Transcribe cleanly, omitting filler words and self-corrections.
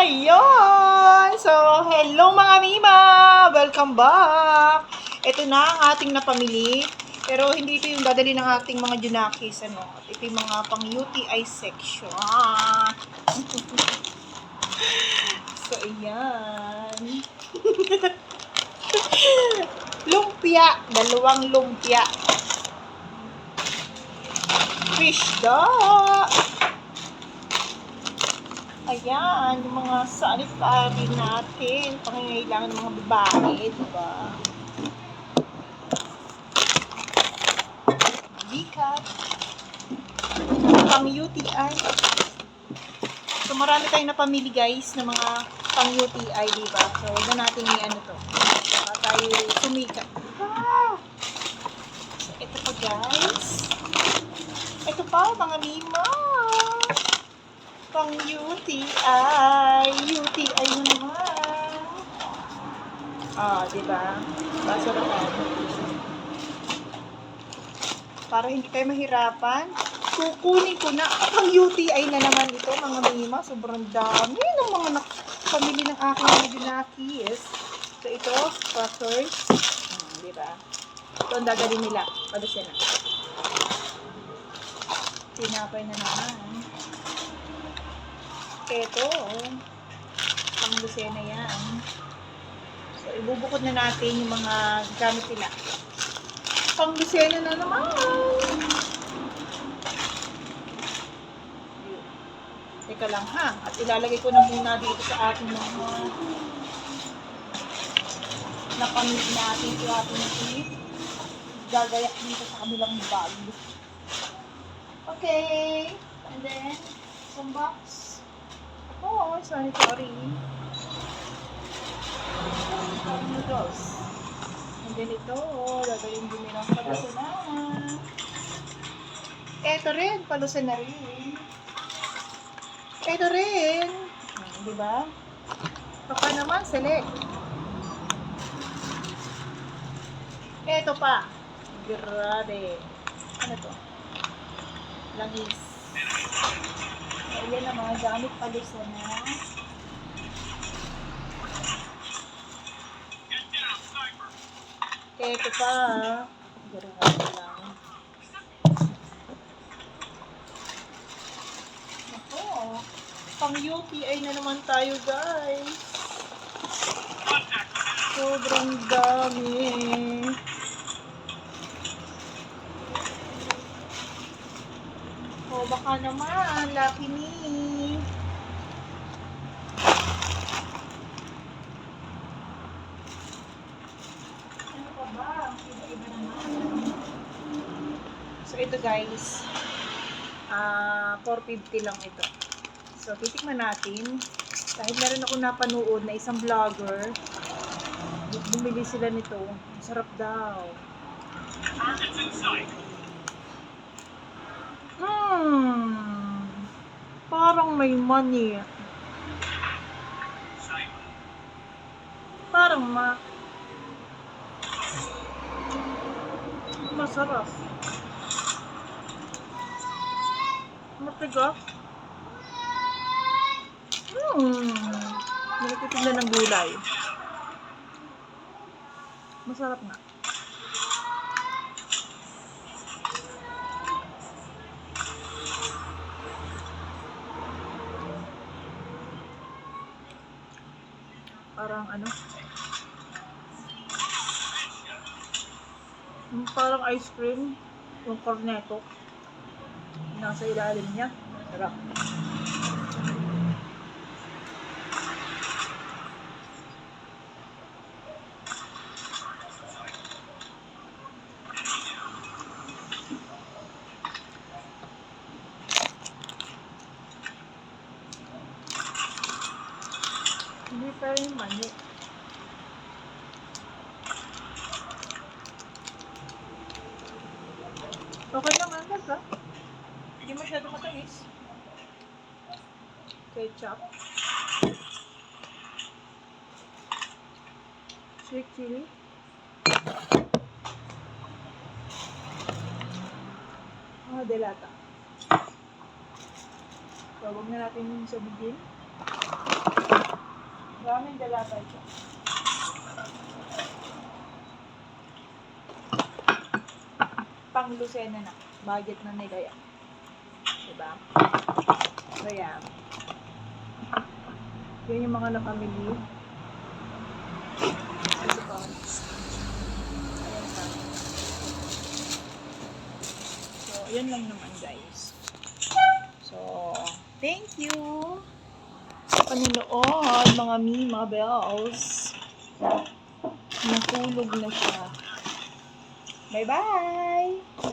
Ayun! So, hello mga Mima! Welcome back! Ito na ang ating napamili. Pero hindi ito yung dadali ng ating mga junakis. Ito yung mga pang UTI section. So, ayan. Lumpia. 2 lumpia. Fish dough. Ayan, yung mga sanitary natin, pangangailangan ng mga babae, diba? Bikat. Pang UTI. So, marami tayong napamili guys ng mga pang UTI, diba? So, huwag na natin i-ano to. Baka tayo sumikat. Ah! So, ito pa guys. Ito pa, mga Mima. Pang UTI. UTI mo naman. Diba? Basurapan. Para hindi kayo mahirapan, kukunin ko na. Pang UTI na naman ito, mga Mima. Sobrang dami ng mga pamili ng aking mga dinakis. So, ito, crackers. Diba? Ito ang dadali nila. Palusin na. Tinapay na naman. Ito, pang Lucena yan. So, ibubukod na natin yung mga gamit nila. Pang Lucena na naman. Teka lang ha. At ilalagay ko na muna dito sa ating mga napamili natin sa ating tip. Gagayak dito sa kabilang bag. Okay. And then, some box. Sanitary. Noodles. And then ito, lagayin din nilang palusunan. Ito rin, palusan na rin. Ito rin. Diba? Papa naman, select. Ito pa. Grabe. Ano to? Langis. So, yan ang mga gamit palusan na. Ito pa. Grabe lang. Ako. Pang UTI na naman tayo, guys. Sobrang dami. Baka naman, lucky me. Ano pa ba? Iba-iba naman. So, ito guys. 450 lang ito. So, titikman natin. Dahil meron ako napanood na isang vlogger. Bumili sila nito. Sarap daw. Parang may money. Parang masarap. Matigas. Nagtitignan ng gulay. Masarap nga. Parang parang ice cream, yung cornetto, nasa ilalim niya. Sarap. Hindi pa rin mani. Okay lang ang lasa. Hindi masyado matamis. Ketchup. Sweet chili. Delata. So, huwag na natin sabugin. Maraming dalata ito. Pang Lucena na. Budget na nila yan. Diba? So, yan. Yan yung mga napamili. Ito pa. Ayan pa. So, yun lang naman guys. So, thank you sa panunood mga bells. Natulog na siya. Bye-bye!